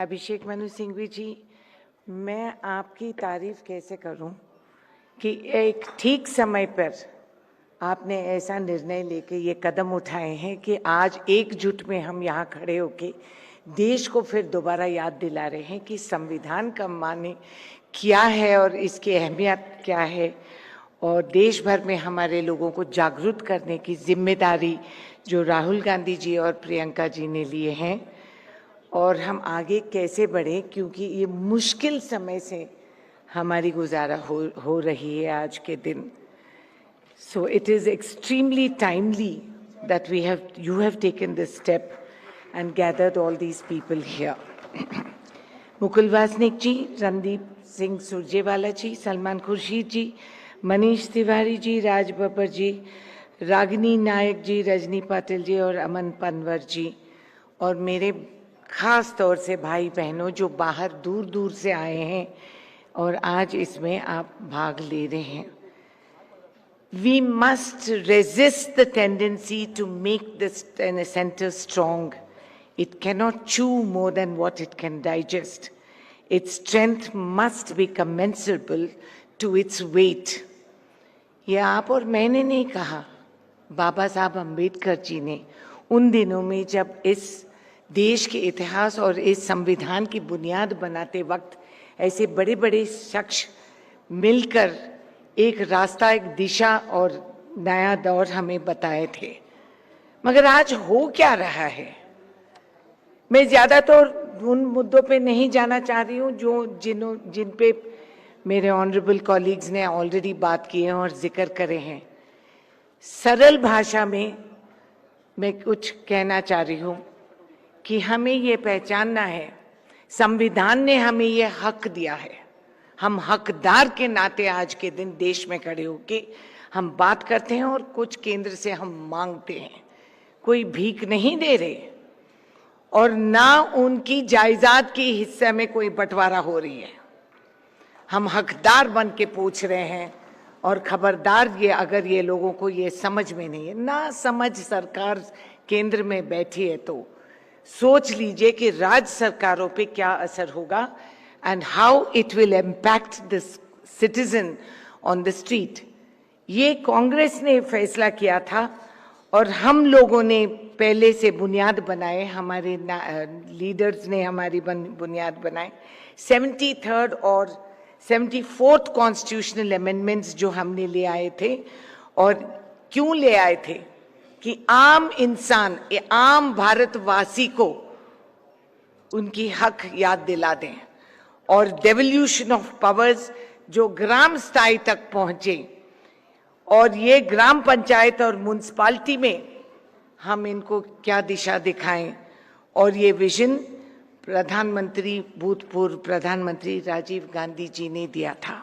अभिषेक मनु सिंघवी जी, मैं आपकी तारीफ कैसे करूं कि एक ठीक समय पर आपने ऐसा निर्णय लेके ये कदम उठाए हैं कि आज एकजुट में हम यहाँ खड़े होके देश को फिर दोबारा याद दिला रहे हैं कि संविधान का माने क्या है और इसकी अहमियत क्या है, और देश भर में हमारे लोगों को जागरूक करने की जिम्मेदारी जो राहुल गांधी जी और प्रियंका जी ने लिए हैं, और हम आगे कैसे बढ़ें, क्योंकि ये मुश्किल समय से हमारी गुजारा हो रही है आज के दिन. So it is extremely timely that you have taken this step and gathered all these people here. Mukul Wasnik जी, रणदीप सिंह सुरजेवाला जी, सलमान खुर्शीद जी, मनीष तिवारी जी, राज बब्बर जी, रागिनी नायक जी, रजनी पाटिल जी और अमन पनवर जी, और मेरे खास तौर से भाई बहनों जो बाहर दूर दूर से आए हैं और आज इसमें आप भाग ले रहे हैं. We must resist the tendency to make this center strong. It cannot chew more than what it can digest. Its strength must be commensurable to its weight. ये आप और मैंने नहीं कहा, बाबा साहब अम्बेडकर जी ने उन दिनों में जब इस देश के इतिहास और इस संविधान की बुनियाद बनाते वक्त ऐसे बड़े बड़े शख्स मिलकर एक रास्ता, एक दिशा और नया दौर हमें बताए थे. मगर आज हो क्या रहा है, मैं ज्यादा तो उन मुद्दों पे नहीं जाना चाह रही हूँ जिन पे मेरे ऑनरेबल कॉलीग्स ने ऑलरेडी बात की है और जिक्र करे हैं. सरल भाषा में मैं कुछ कहना चाह रही हूँ कि हमें ये पहचानना है, संविधान ने हमें ये हक दिया है. हम हकदार के नाते आज के दिन देश में खड़े होके हम बात करते हैं और कुछ केंद्र से हम मांगते हैं. कोई भीख नहीं दे रहे और ना उनकी जायदाद के हिस्से में कोई बंटवारा हो रही है. हम हकदार बन के पूछ रहे हैं. और खबरदार, ये अगर ये लोगों को ये समझ में नहीं है, ना समझ सरकार केंद्र में बैठी है, तो सोच लीजिए कि राज्य सरकारों पे क्या असर होगा and how it will impact the citizen on the street. ये कांग्रेस ने फैसला किया था और हम लोगों ने पहले से बुनियाद बनाए, हमारे लीडर्स ने हमारी बुनियाद बनाए. 73rd और 74th कॉन्स्टिट्यूशनल अमेंडमेंट्स जो हमने ले आए थे, और क्यों ले आए थे कि आम इंसान, आम भारतवासी को उनकी हक याद दिला दें, और डेवल्यूशन ऑफ पावर्स जो ग्राम स्तर तक पहुंचे, और ये ग्राम पंचायत और म्युनिसिपैलिटी में हम इनको क्या दिशा दिखाएं. और ये विजन प्रधानमंत्री, भूतपूर्व प्रधानमंत्री राजीव गांधी जी ने दिया था.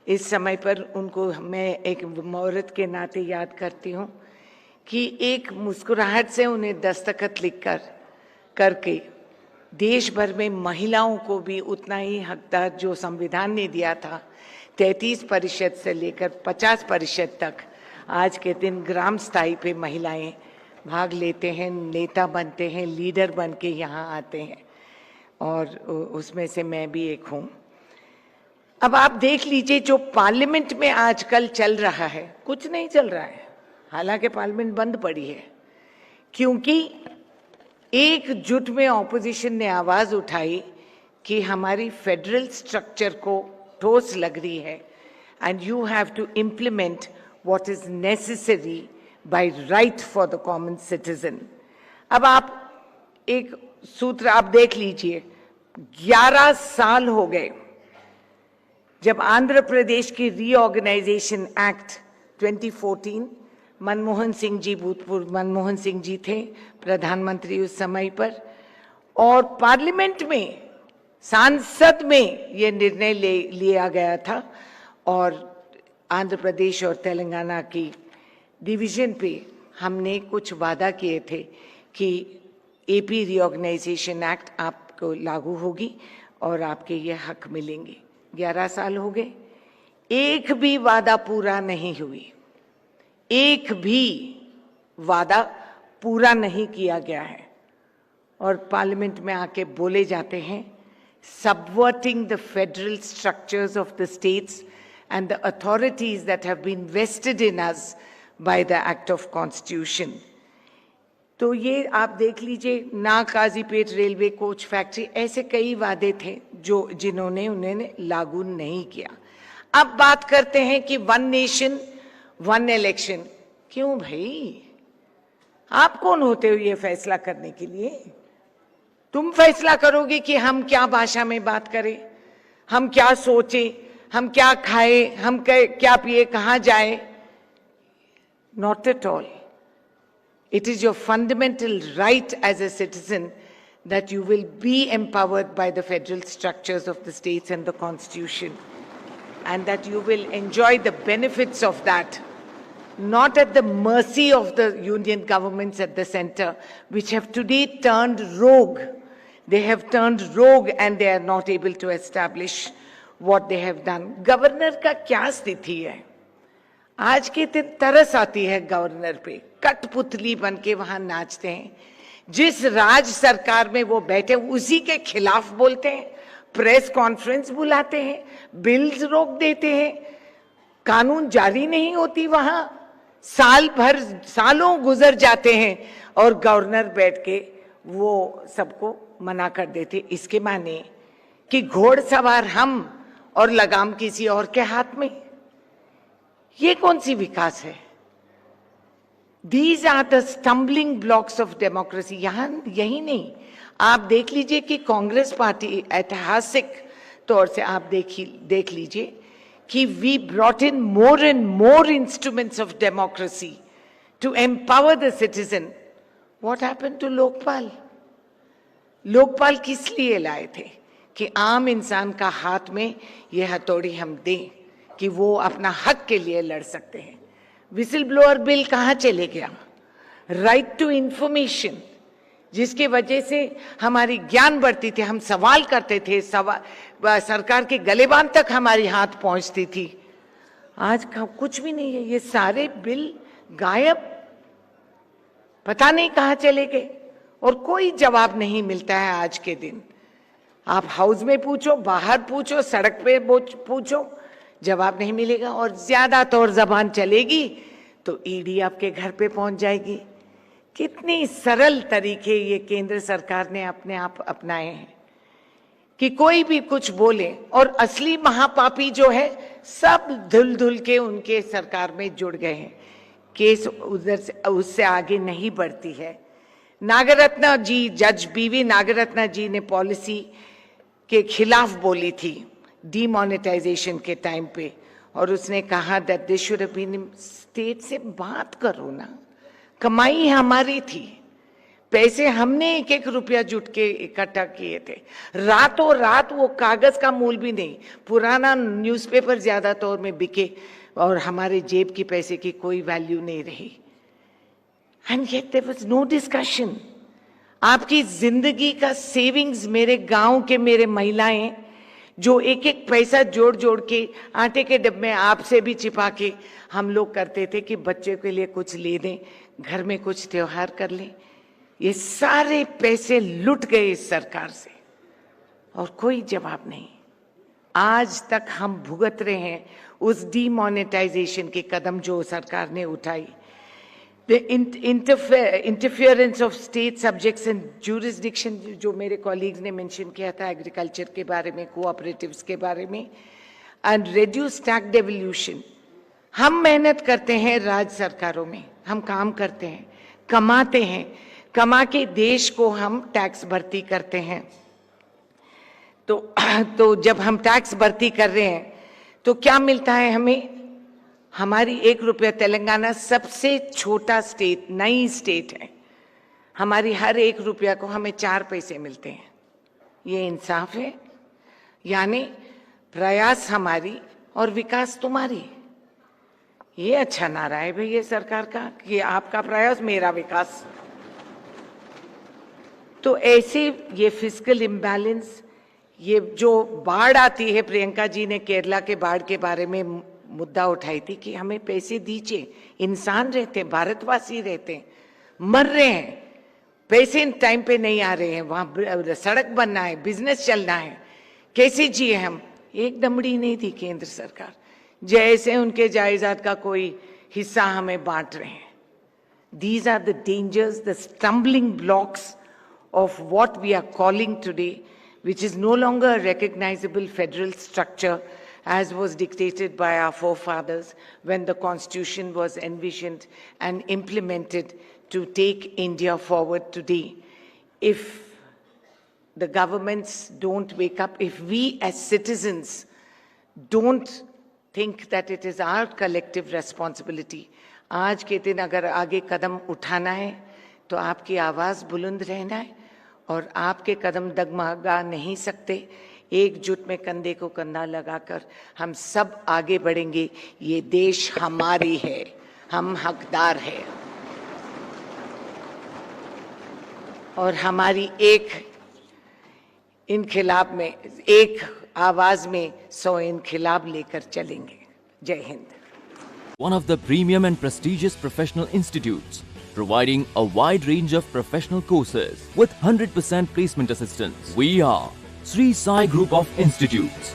इस समय पर उनको मैं एक औरत के नाते याद करती हूँ कि एक मुस्कुराहट से उन्हें दस्तखत लिखकर करके देश भर में महिलाओं को भी उतना ही हकदार जो संविधान ने दिया था, 33% से लेकर 50% तक आज के दिन ग्राम स्तर पे महिलाएं भाग लेते हैं, नेता बनते हैं, लीडर बन के यहाँ आते हैं, और उसमें से मैं भी एक हूँ. अब आप देख लीजिए जो पार्लियामेंट में आजकल चल रहा है, कुछ नहीं चल रहा है. हालांकि पार्लियामेंट बंद पड़ी है क्योंकि एकजुट में ऑपोजिशन ने आवाज उठाई कि हमारी फेडरल स्ट्रक्चर को ठोस लग रही है and you have to implement what is necessary by right for the common citizen. अब आप एक सूत्र आप देख लीजिए, 11 साल हो गए जब आंध्र प्रदेश की रीऑर्गेनाइजेशन एक्ट 2014, मनमोहन सिंह जी, भूतपूर्व मनमोहन सिंह जी थे प्रधानमंत्री उस समय पर, और पार्लियामेंट में सांसद में ये निर्णय लिया गया था, और आंध्र प्रदेश और तेलंगाना की डिवीजन पे हमने कुछ वादा किए थे कि एपी रीऑर्गेनाइजेशन एक्ट आपको लागू होगी और आपके ये हक मिलेंगे. 11 साल हो गए, एक भी वादा पूरा नहीं हुई, एक भी वादा पूरा नहीं किया गया है. और पार्लियामेंट में आके बोले जाते हैं, subverting the federal structures of the states and the authorities that have been vested in us by the act of constitution. तो ये आप देख लीजिए, ना काजीपेट रेलवे कोच फैक्ट्री, ऐसे कई वादे थे जिन्होंने उन्होंने लागू नहीं किया। अब बात करते हैं कि 1 नेशन 1 इलेक्शन। क्यों भाई, आप कौन होते हो ये फैसला करने के लिए? तुम फैसला करोगे कि हम क्या भाषा में बात करें, हम क्या सोचें, हम क्या खाएं, हम क्या पिए, कहां जाए? Not at all. It is your fundamental right as a citizen that you will be empowered by the federal structures of the states and the constitution, and that you will enjoy the benefits of that, not at the mercy of the union governments at the center, which have today turned rogue. They have turned rogue and they are not able to establish what they have done. Governor का क्या स्थिति है? आज के दिन तरस आती है गवर्नर पे, कठपुतली बन के वहां नाचते हैं। जिस राज सरकार में वो बैठे उसी के खिलाफ बोलते हैं, प्रेस कॉन्फ्रेंस बुलाते हैं, बिल्स रोक देते हैं, कानून जारी नहीं होती वहां, साल भर सालों गुजर जाते हैं और गवर्नर बैठ के वो सबको मना कर देते। इसके माने कि घोड़सवार हम और लगाम किसी और के हाथ में। ये कौन सी विकास है? These are the stumbling blocks of democracy. यही नहीं, आप देख लीजिए कि कांग्रेस पार्टी ऐतिहासिक तौर से आप देख लीजिए कि we brought in more and more instruments of democracy to empower the citizen. What happened to Lokpal? Lokpal किस लिए लाए थे? कि आम इंसान का हाथ में ये हथौड़ी हम दें कि वो अपना हक के लिए लड़ सकते हैं। विसिल ब्लोअर बिल कहाँ चले गया? राइट टू इंफॉर्मेशन, जिसके वजह से हमारी ज्ञान बढ़ती थी, हम सवाल करते थे, सरकार के गलेबान तक हमारी हाथ पहुंचती थी। आज कुछ भी नहीं है, ये सारे बिल गायब, पता नहीं कहाँ चले गए और कोई जवाब नहीं मिलता है आज के दिन। आप हाउस में पूछो, बाहर पूछो, सड़क पे पूछो, जवाब नहीं मिलेगा। और ज्यादा तौर जबान चलेगी तो ईडी आपके घर पे पहुंच जाएगी। कितनी सरल तरीके ये केंद्र सरकार ने अपने आप अपनाए हैं कि कोई भी कुछ बोले और असली महापापी जो है सब धुल धुल के उनके सरकार में जुड़ गए हैं। केस उधर से उससे आगे नहीं बढ़ती है। नागरत्ना जी, जज बीवी नागरत्ना जी ने पॉलिसी के खिलाफ बोली थी डीमोनेटाइजेशन के टाइम पे, और उसने कहा that this should have been, state से बात करो ना, कमाई हमारी थी, पैसे हमने एक एक रुपया जुट के इकट्ठा किए थे। रातों रात वो कागज का मूल भी नहीं, पुराना न्यूज़पेपर ज्यादा तौर में बिके और हमारे जेब की पैसे की कोई वैल्यू नहीं रही। And yet there was no discussion. आपकी जिंदगी का सेविंग्स, मेरे गांव के मेरे महिलाएं जो एक एक पैसा जोड़ जोड़ के आटे के डब्बे आपसे भी छिपा के हम लोग करते थे कि बच्चे के लिए कुछ ले दें, घर में कुछ त्योहार कर लें, ये सारे पैसे लुट गए इस सरकार से और कोई जवाब नहीं। आज तक हम भुगत रहे हैं उस डीमोनेटाइजेशन के कदम जो सरकार ने उठाई। The interference of state subjects and jurisdiction, जो मेरे कॉलीग्स ने मेंशन किया था एग्रीकल्चर के बारे में, कोऑपरेटिव्स के बारे में, एंड reduce tax devolution। हम मेहनत करते हैं राज्य सरकारों में, हम काम करते हैं, कमाते हैं, कमा के देश को हम टैक्स भर्ती करते हैं। तो जब हम टैक्स भर्ती कर रहे हैं तो क्या मिलता है हमें? हमारी 1 रुपया, तेलंगाना सबसे छोटा स्टेट, नई स्टेट है, हमारी हर 1 रुपया को हमें 4 पैसे मिलते हैं। ये इंसाफ है? यानी प्रयास हमारी और विकास तुम्हारी। ये अच्छा नारा है भाई ये सरकार का कि आपका प्रयास मेरा विकास। तो ऐसे ये फिस्कल इम्बैलेंस, ये जो बाढ़ आती है, प्रियंका जी ने केरला के बाढ़ के बारे में मुद्दा उठाई थी कि हमें पैसे दीजिए, इंसान रहते हैं, भारतवासी रहते हैं, मर रहे हैं, पैसे टाइम पे नहीं आ रहे हैं, वहां सड़क बनना है, बिजनेस चलना है, कैसे जिए हम? एक दमड़ी नहीं दी केंद्र सरकार, जैसे उनके जायदाद का कोई हिस्सा हमें बांट रहे हैं। These are the dangers, the stumbling blocks of what we are calling today, which is no longer a recognizable federal structure as was dictated by our forefathers when the Constitution was envisioned and implemented to take India forward today. If the governments don't wake up, if we as citizens don't think that it is our collective responsibility, आज के दिन अगर आगे कदम उठाना है तो आपकी आवाज बुलंद रहना है और आपके कदम डगमगा नहीं सकते। एकजुट में कंधे को कंधा लगाकर हम सब आगे बढ़ेंगे। ये देश हमारी है, हम हकदार है और हमारी एक इनखिलाब में, एक आवाज में 100 इनखिलाब लेकर चलेंगे। जय Hind. One of the premium and prestigious professional institutes, providing a wide range of professional courses with 100% placement assistance. We are Sri Sai Group of Institutes.